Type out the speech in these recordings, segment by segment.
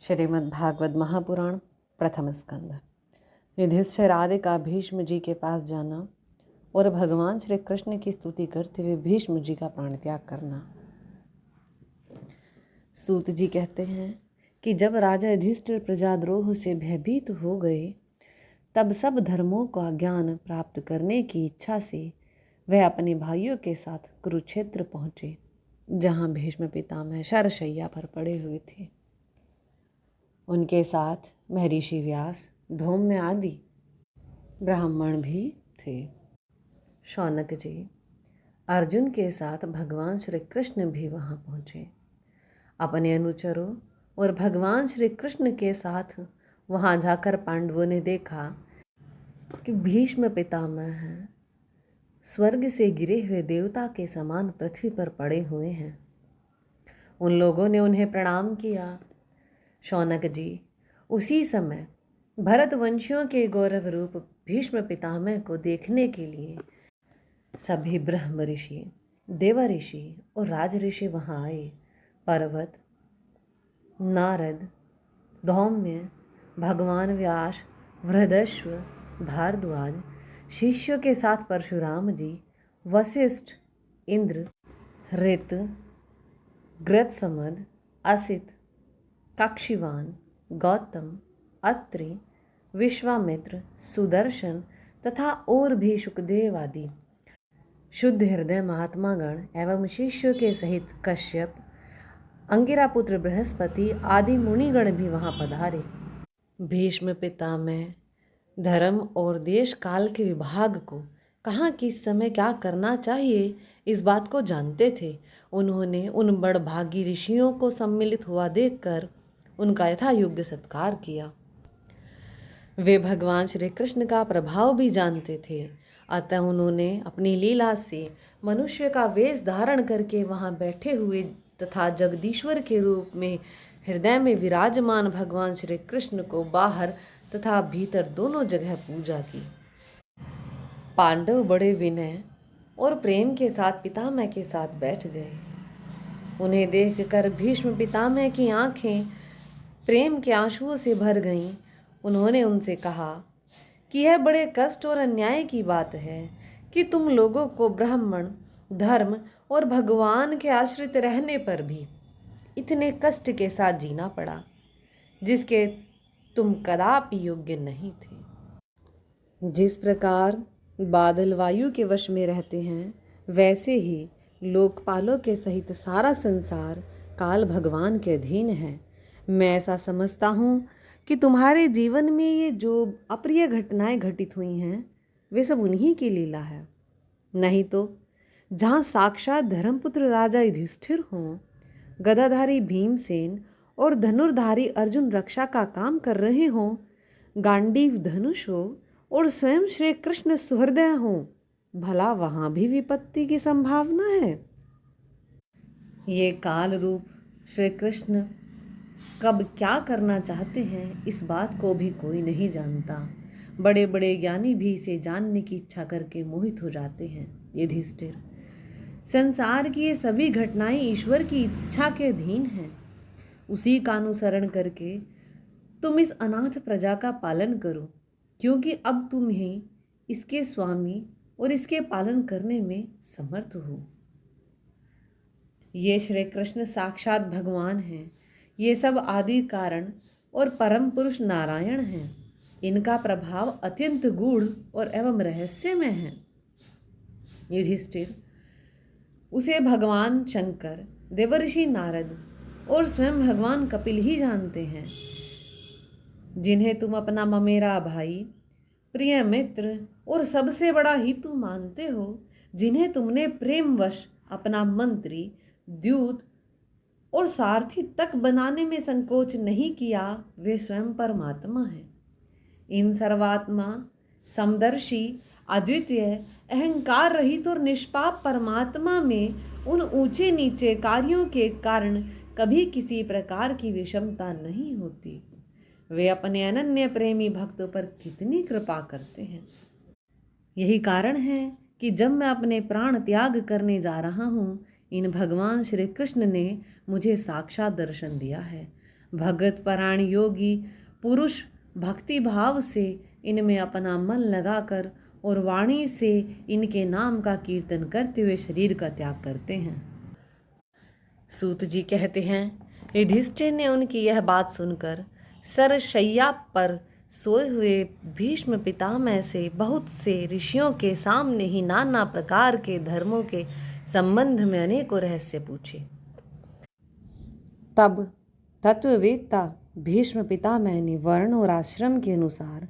श्रीमद् भागवत महापुराण प्रथम स्कंद। युधिष्ठिर आदि का भीष्म जी के पास जाना और भगवान श्री कृष्ण की स्तुति करते हुए भीष्म जी का प्राण त्याग करना। सूत जी कहते हैं कि जब राजा युधिष्ठिर प्रजाद्रोह से भयभीत हो गए तब सब धर्मों का ज्ञान प्राप्त करने की इच्छा से वह अपने भाइयों के साथ कुरुक्षेत्र पहुँचे, जहाँ भीष्म पितामह शरशैया पर पड़े हुए थे। उनके साथ महर्षि व्यास, धौम्य आदि ब्राह्मण भी थे। शौनक जी अर्जुन के साथ भगवान श्री कृष्ण भी वहाँ पहुँचे। अपने अनुचरों और भगवान श्री कृष्ण के साथ वहाँ जाकर पांडवों ने देखा कि भीष्म पितामह स्वर्ग से गिरे हुए देवता के समान पृथ्वी पर पड़े हुए हैं। उन लोगों ने उन्हें प्रणाम किया। शौनक जी उसी समय भरतवंशियों के गौरव रूप भीष्म पितामह को देखने के लिए सभी ब्रह्म ऋषि, देव ऋषि और राज ऋषि वहाँ आए। पर्वत, नारद, धौम्य, भगवान व्यास, वृहदश्व, भारद्वाज, शिष्यों के साथ परशुराम जी, वशिष्ठ, इंद्र, ऋत, गृत्समद, असित, कक्षिवान, गौतम, अत्रि, विश्वामित्र, सुदर्शन तथा और भी शुकदेव आदि शुद्ध हृदय महात्मागण एवं शिष्यों के सहित कश्यप, अंगिरा पुत्र बृहस्पति आदि मुनिगण भी वहाँ पधारे। भीष्म पितामह धर्म और देश काल के विभाग को कहाँ किस समय क्या करना चाहिए इस बात को जानते थे। उन्होंने उन बड़भागी ऋषियों को सम्मिलित हुआ देखकर उनका यथा योग्य सत्कार किया। वे भगवान श्री कृष्ण का प्रभाव भी जानते थे, अतः उन्होंने अपनी लीला से मनुष्य का वेश धारण करके वहाँ बैठे हुए तथा जगदीश्वर के रूप में हृदय में विराजमान भगवान श्री कृष्ण को बाहर तथा भीतर दोनों जगह पूजा की। पांडव बड़े विनय और प्रेम के साथ पितामह के साथ बैठ गए। उन्हें देखकर भीष्म पितामह की आंखें प्रेम के आंसुओं से भर गईं। उन्होंने उनसे कहा कि यह बड़े कष्ट और अन्याय की बात है कि तुम लोगों को ब्राह्मण धर्म और भगवान के आश्रित रहने पर भी इतने कष्ट के साथ जीना पड़ा, जिसके तुम कदापि योग्य नहीं थे। जिस प्रकार बादल वायु के वश में रहते हैं, वैसे ही लोकपालों के सहित सारा संसार काल भगवान के अधीन है। मैं ऐसा समझता हूँ कि तुम्हारे जीवन में ये जो अप्रिय घटनाएं घटित हुई हैं, वे सब उन्हीं की लीला है। नहीं तो जहाँ साक्षात धर्मपुत्र राजा युधिष्ठिर हों, गदाधारी भीमसेन और धनुर्धारी अर्जुन रक्षा का काम कर रहे हों, गांडीव धनुष हो और स्वयं श्री कृष्ण सुहृदय हों, भला वहाँ भी विपत्ति की संभावना है। ये काल रूप श्री कृष्ण कब क्या करना चाहते हैं, इस बात को भी कोई नहीं जानता। बड़े बड़े ज्ञानी भी इसे जानने की इच्छा करके मोहित हो जाते हैं। युधिष्ठिर, संसार की ये सभी घटनाएं ईश्वर की इच्छा के अधीन हैं। उसी का अनुसरण करके तुम इस अनाथ प्रजा का पालन करो, क्योंकि अब तुम ही इसके स्वामी और इसके पालन करने में समर्थ हो। ये श्री कृष्ण साक्षात भगवान हैं। ये सब आदि कारण और परम पुरुष नारायण हैं। इनका प्रभाव अत्यंत गूढ़ और एवं रहस्यमय है। युधिष्ठिर, उसे भगवान शंकर, देवर्षि नारद और स्वयं भगवान कपिल ही जानते हैं, जिन्हें तुम अपना ममेरा भाई, प्रिय मित्र और सबसे बड़ा हितु मानते हो, जिन्हें तुमने प्रेमवश अपना मंत्री, द्यूत और सारथी तक बनाने में संकोच नहीं किया, वे स्वयं परमात्मा है। इन सर्वात्मा, समदर्शी, अद्वितीय, अहंकार रहित और निष्पाप परमात्मा में उन ऊंचे नीचे कार्यों के कारण कभी किसी प्रकार की विषमता नहीं होती। वे अपने अनन्य प्रेमी भक्तों पर कितनी कृपा करते हैं। यही कारण है कि जब मैं अपने प्राण त्याग करने जा रहा हूँ, इन भगवान श्री कृष्ण ने मुझे साक्षात दर्शन दिया है। भगत परायण योगी पुरुष भक्ति भाव से इनमें अपना मन लगाकर और वाणी से इनके नाम का कीर्तन करते हुए शरीर का त्याग करते हैं। सूत जी कहते हैं, युधिष्ठिर ने उनकी यह बात सुनकर सरशैया पर सोए हुए भीष्म पितामह से बहुत से ऋषियों के सामने ही नाना प्रकार के धर्मों के संबंध में अनेकों रहस्य पूछे। तब तत्ववेत्ता भीष्म पितामह ने वर्ण और आश्रम के अनुसार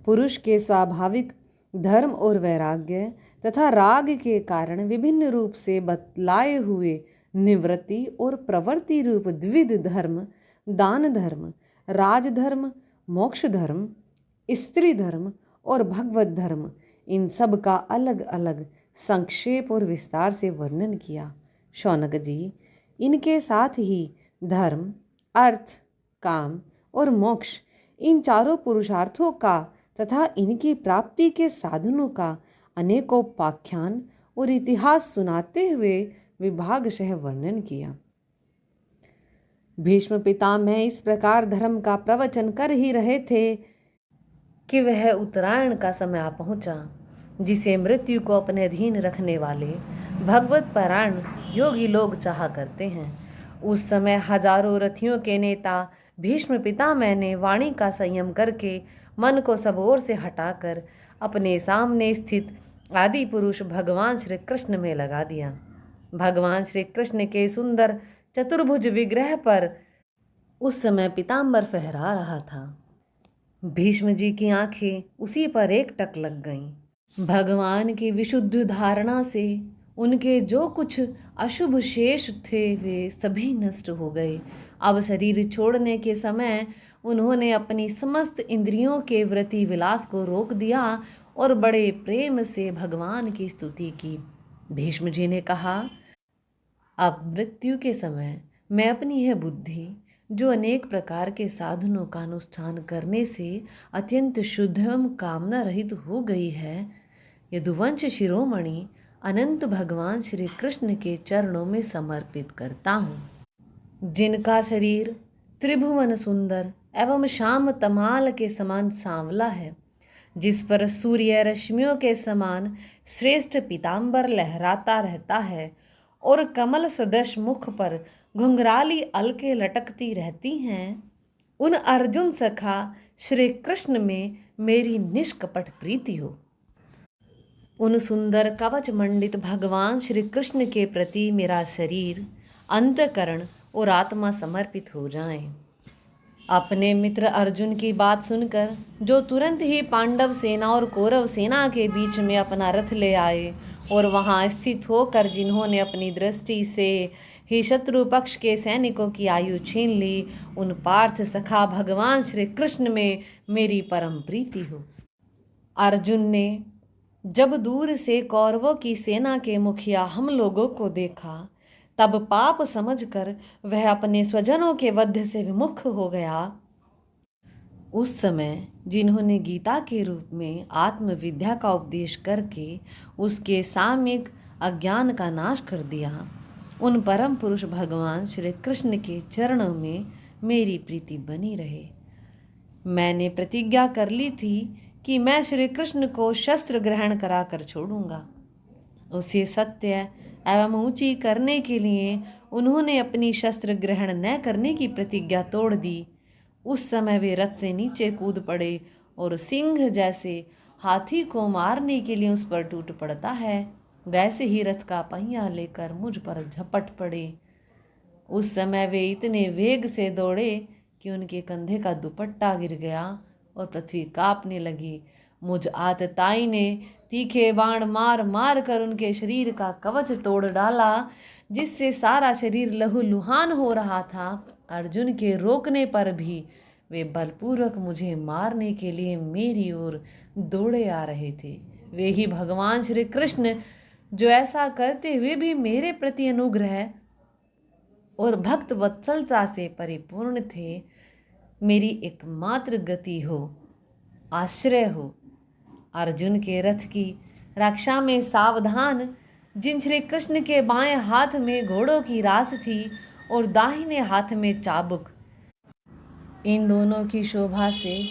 पुरुष के स्वाभाविक धर्म और वैराग्य तथा राग के कारण विभिन्न रूप से बतलाए हुए निवृत्ति और प्रवृत्ति रूप द्विविध धर्म, दान धर्म, राजधर्म, मोक्ष धर्म, स्त्री धर्म और भगवत धर्म, इन सब का अलग अलग संक्षेप और विस्तार से वर्णन किया। शौनक जी, इनके साथ ही धर्म, अर्थ, काम और मोक्ष, इन चारों पुरुषार्थों का तथा इनकी प्राप्ति के साधनों का अनेकोपाख्यान और इतिहास सुनाते हुए विभागशः वर्णन किया। भीष्म पितामह इस प्रकार धर्म का प्रवचन कर ही रहे थे कि वह उत्तरायण का समय आ पहुंचा, जिसे मृत्यु को अपने अधीन रखने वाले भगवत परायण योगी लोग चाहा करते हैं। उस समय हजारों रथियों के नेता भीष्म पितामह ने वाणी का संयम करके मन को सब ओर से हटाकर अपने सामने स्थित आदि पुरुष भगवान श्री कृष्ण में लगा दिया। भगवान श्री कृष्ण के सुंदर चतुर्भुज विग्रह पर उस समय पीताम्बर फहरा रहा था। भीष्म जी की आंखें उसी पर एकटक लग गईं। भगवान की विशुद्ध धारणा से उनके जो कुछ अशुभ शेष थे वे सभी नष्ट हो गए। अब शरीर छोड़ने के समय उन्होंने अपनी समस्त इंद्रियों के वृत्ति विलास को रोक दिया और बड़े प्रेम से भगवान की स्तुति की। भीष्म जी ने कहा, अब मृत्यु के समय मैं अपनी यह बुद्धि, जो अनेक प्रकार के साधनों का अनुष्ठान करने से अत्यंत शुद्ध एवं कामना रहित हो गई है, यदुवंश शिरोमणि अनंत भगवान श्री कृष्ण के चरणों में समर्पित करता हूँ, जिनका शरीर त्रिभुवन सुंदर एवं श्याम तमाल के समान सांवला है, जिस पर सूर्य रश्मियों के समान श्रेष्ठ पीताम्बर लहराता रहता है और कमल सदृश मुख पर घुंघराली अलके लटकती रहती हैं, उन अर्जुन सखा श्री कृष्ण में मेरी निष्कपट प्रीति हो। उन सुंदर कवच मंडित भगवान श्री कृष्ण के प्रति मेरा शरीर, अंतकरण और आत्मा समर्पित हो जाएं। अपने मित्र अर्जुन की बात सुनकर, जो तुरंत ही पांडव सेना और कौरव सेना के बीच में अपना रथ ले आए और वहां स्थित होकर जिन्होंने अपनी दृष्टि से ही शत्रु पक्ष के सैनिकों की आयु छीन ली, उन पार्थ सखा भगवान श्री कृष्ण में मेरी परम प्रीति हो। अर्जुन ने जब दूर से कौरवों की सेना के मुखिया हम लोगों को देखा, तब पाप समझकर वह अपने स्वजनों के वध से विमुख हो गया। उस समय जिन्होंने गीता के रूप में आत्मविद्या का उपदेश करके उसके सामयिक अज्ञान का नाश कर दिया, उन परम पुरुष भगवान श्री कृष्ण के चरणों में मेरी प्रीति बनी रहे। मैंने प्रतिज्ञा कर ली थी कि मैं श्री कृष्ण को शस्त्र ग्रहण कराकर छोड़ूंगा। उसे सत्य एवं ऊंची करने के लिए उन्होंने अपनी शस्त्र ग्रहण न करने की प्रतिज्ञा तोड़ दी। उस समय वे रथ से नीचे कूद पड़े और सिंह जैसे हाथी को मारने के लिए उस पर टूट पड़ता है, वैसे ही रथ का पहिया लेकर मुझ पर झपट पड़े। उस समय वे इतने वेग से दौड़े कि उनके कंधे का दुपट्टा गिर गया और पृथ्वी कांपने लगी। मुझ आतताई ने तीखे बाण मार मार कर उनके शरीर का कवच तोड़ डाला, जिससे सारा शरीर लहूलुहान हो रहा था। अर्जुन के रोकने पर भी वे बलपूर्वक मुझे मारने के लिए मेरी ओर दौड़े आ रहे थे। वे ही भगवान श्री कृष्ण जो ऐसा करते हुए भी मेरे प्रति अनुग्रह और भक्त वत्सलता से परिपूर्ण थे, मेरी एकमात्र गति हो, आश्रय हो। अर्जुन के रथ की रक्षा में सावधान जिन श्री कृष्ण के बाएं हाथ में घोड़ों की रास थी और दाहिने हाथ में चाबुक, इन दोनों की शोभा से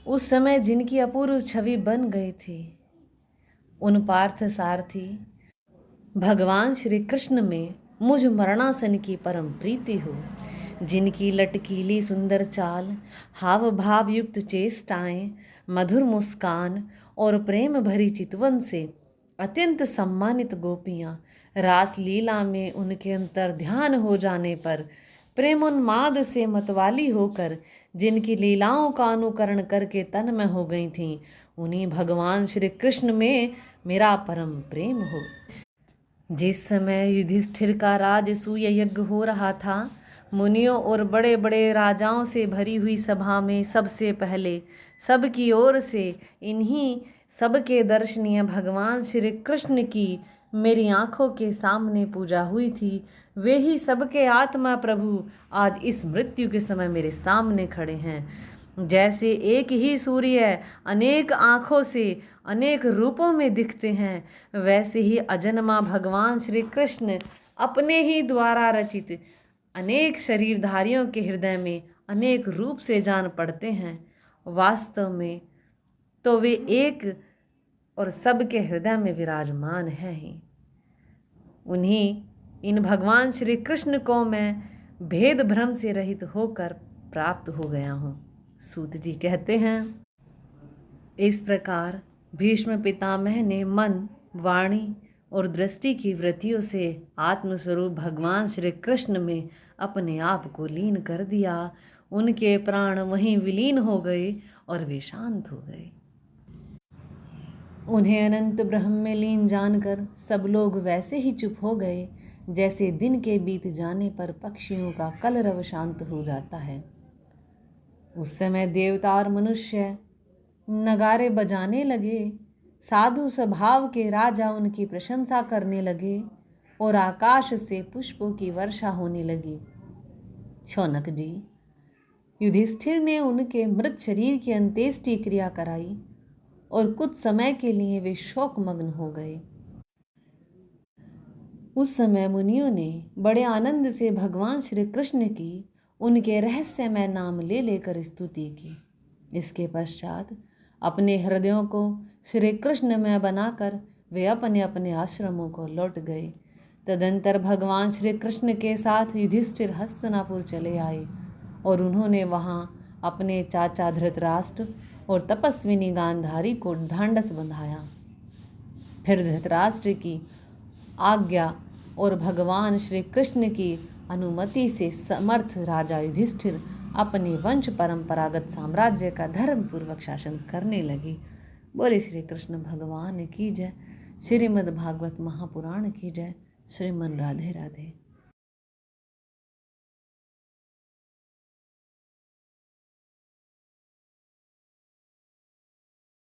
उस समय जिनकी अपूर्व छवि बन गई थी, उन पार्थ सारथी भगवान श्री कृष्ण में मुझ मरणासन की परम प्रीति हो, जिनकी लटकीली सुंदर चाल, हाव भाव युक्त चेष्टाएं, मधुर मुस्कान और प्रेम भरी चितवन से अत्यंत सम्मानित गोपियां रास लीला में उनके अंतर ध्यान हो जाने पर प्रेमोन्माद से मतवाली होकर जिनकी लीलाओं का अनुकरण करके तन्मय हो गई थीं, उन्हीं भगवान श्री कृष्ण में मेरा परम प्रेम हो। जिस समय युधिष्ठिर का राजसूय यज्ञ हो रहा था, मुनियों और बड़े बड़े राजाओं से भरी हुई सभा में सबसे पहले सबकी ओर से इन्हीं सबके दर्शनीय भगवान श्री कृष्ण की मेरी आंखों के सामने पूजा हुई थी, वे ही सबके आत्मा प्रभु आज इस मृत्यु के समय मेरे सामने खड़े हैं। जैसे एक ही सूर्य अनेक आँखों से अनेक रूपों में दिखते हैं, वैसे ही अजन्मा भगवान श्री कृष्ण अपने ही द्वारा रचित अनेक शरीरधारियों के हृदय में अनेक रूप से जान पड़ते हैं। वास्तव में तो वे एक और सबके हृदय में विराजमान हैं ही। उन्हीं इन भगवान श्री कृष्ण को मैं भेद भ्रम से रहित होकर प्राप्त हो गया हूँ। सूत जी कहते हैं, इस प्रकार भीष्म पितामह ने मन, वाणी और दृष्टि की वृत्तियों से आत्मस्वरूप भगवान श्री कृष्ण में अपने आप को लीन कर दिया। उनके प्राण वहीं विलीन हो गए और वे शांत हो गए। उन्हें अनंत ब्रह्म में लीन जानकर सब लोग वैसे ही चुप हो गए जैसे दिन के बीत जाने पर पक्षियों का कलरव शांत हो जाता है। उस समय देवता और मनुष्य नगारे बजाने लगे, साधु स्वभाव के राजा उनकी प्रशंसा करने लगे और आकाश से पुष्पों की वर्षा होने लगी। शौनक जी, युधिष्ठिर ने उनके मृत शरीर की अंत्येष्टि क्रिया कराई और कुछ समय के लिए वे शोकमग्न हो गए। उस समय मुनियों ने बड़े आनंद से भगवान श्री कृष्ण की उनके रहस्यमय नाम ले लेकर स्तुति की। इसके पश्चात अपने हृदयों को श्री कृष्ण में बनाकर वे अपने अपने आश्रमों को लौट गए। तदंतर भगवान श्री कृष्ण के साथ युधिष्ठिर हस्तिनापुर चले आए और उन्होंने वहाँ अपने चाचा धृतराष्ट्र और तपस्विनी गांधारी को ढांढस बंधाया। फिर धृतराष्ट्र की आज्ञा और भगवान श्री कृष्ण की अनुमति से समर्थ राजा युधिष्ठिर अपने वंश परंपरागत साम्राज्य का धर्मपूर्वक शासन करने लगे। बोले श्री कृष्ण भगवान की जय। श्रीमद् भागवत महापुराण की जय। श्रीमन राधे राधे।